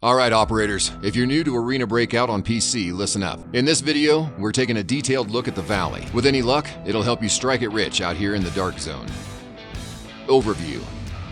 Alright operators, if you're new to Arena Breakout on PC, listen up. In this video, we're taking a detailed look at the Valley. With any luck, it'll help you strike it rich out here in the Dark Zone. Overview.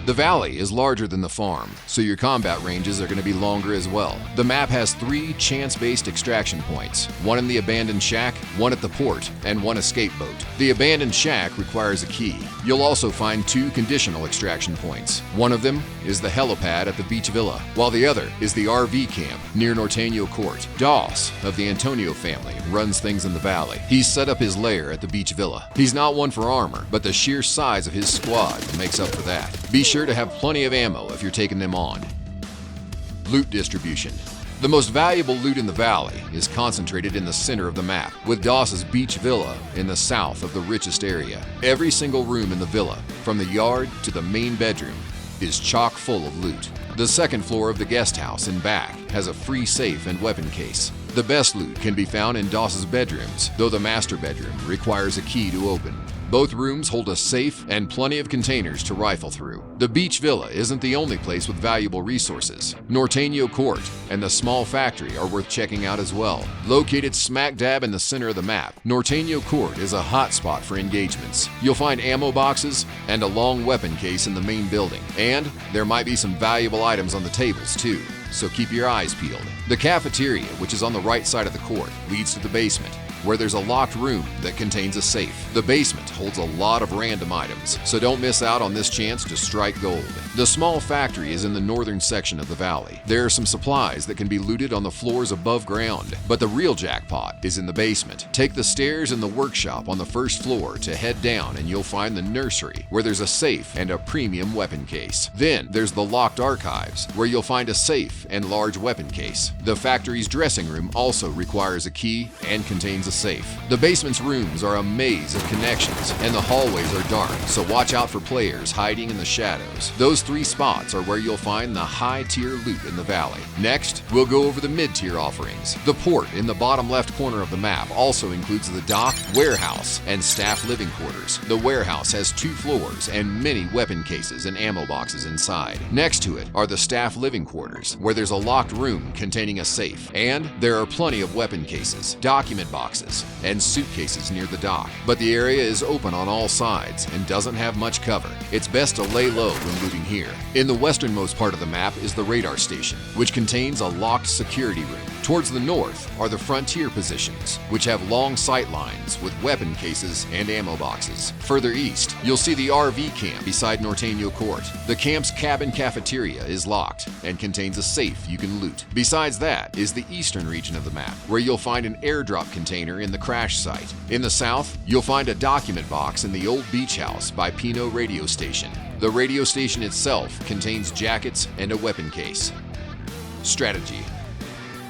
The Valley is larger than the farm, so your combat ranges are going to be longer as well. The map has 3 chance-based extraction points, one in the abandoned shack, one at the port, and one escape boat. The abandoned shack requires a key. You'll also find 2 conditional extraction points. One of them is the helipad at the beach villa, while the other is the RV camp near Norteño Court. Doss, of the Antonio family, runs things in the Valley. He's set up his lair at the beach villa. He's not one for armor, but the sheer size of his squad makes up for that. Be sure to have plenty of ammo if you're taking them on. Loot distribution. The most valuable loot in the Valley is concentrated in the center of the map, with Doss's beach villa in the south of the richest area. Every single room in the villa, from the yard to the main bedroom, is chock full of loot. The second floor of the guest house in back has a free safe and weapon case. The best loot can be found in Doss's bedrooms, though the master bedroom requires a key to open. Both rooms hold a safe and plenty of containers to rifle through. The beach villa isn't the only place with valuable resources. Norteño Court and the small factory are worth checking out as well. Located smack dab in the center of the map, Norteño Court is a hot spot for engagements. You'll find ammo boxes and a long weapon case in the main building, and there might be some valuable items on the tables too, so keep your eyes peeled. The cafeteria, which is on the right side of the court, leads to the basement, where there's a locked room that contains a safe. The basement holds a lot of random items, so don't miss out on this chance to strike gold. The small factory is in the northern section of the Valley. There are some supplies that can be looted on the floors above ground, but the real jackpot is in the basement. Take the stairs in the workshop on the first floor to head down and you'll find the nursery, where there's a safe and a premium weapon case. Then there's the locked archives, where you'll find a safe and large weapon case. The factory's dressing room also requires a key and contains a safe. The basement's rooms are a maze of connections, and the hallways are dark, so watch out for players hiding in the shadows. Those 3 spots are where you'll find the high-tier loot in the Valley. Next, we'll go over the mid-tier offerings. The port in the bottom left corner of the map also includes the dock, warehouse, and staff living quarters. The warehouse has 2 floors and many weapon cases and ammo boxes inside. Next to it are the staff living quarters, where there's a locked room containing a safe, and there are plenty of weapon cases, document boxes, and suitcases near the dock. But the area is open on all sides and doesn't have much cover. It's best to lay low when looting here. In the westernmost part of the map is the radar station, which contains a locked security room. Towards the north are the frontier positions, which have long sight lines with weapon cases and ammo boxes. Further east, you'll see the RV camp beside Norteño Court. The camp's cabin cafeteria is locked and contains a safe you can loot. Besides that is the eastern region of the map, where you'll find an airdrop container in the crash site. In the south, you'll find a document box in the old beach house by Pino radio station. The radio station itself contains jackets and a weapon case. Strategy.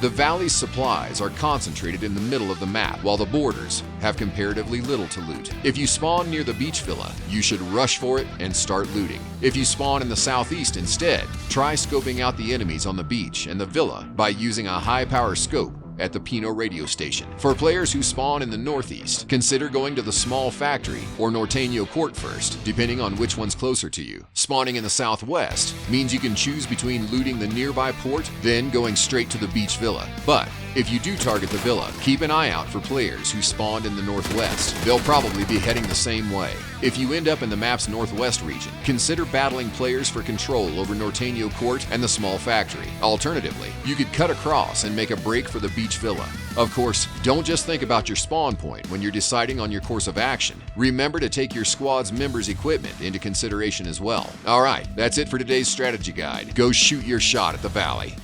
The Valley's supplies are concentrated in the middle of the map, while the borders have comparatively little to loot. If you spawn near the beach villa, you should rush for it and start looting. If you spawn in the southeast instead, try scoping out the enemies on the beach and the villa by using a high-power scope at the Pino radio station. For players who spawn in the northeast, consider going to the small factory or Norteño Court first, depending on which one's closer to you. Spawning in the southwest means you can choose between looting the nearby port, then going straight to the beach villa. But if you do target the villa, keep an eye out for players who spawned in the northwest. They'll probably be heading the same way. If you end up in the map's northwest region, consider battling players for control over Norteño Court and the small factory. Alternatively, you could cut across and make a break for the beach villa. Of course, don't just think about your spawn point when you're deciding on your course of action. Remember to take your squad's members' equipment into consideration as well. Alright, that's it for today's strategy guide. Go shoot your shot at the Valley.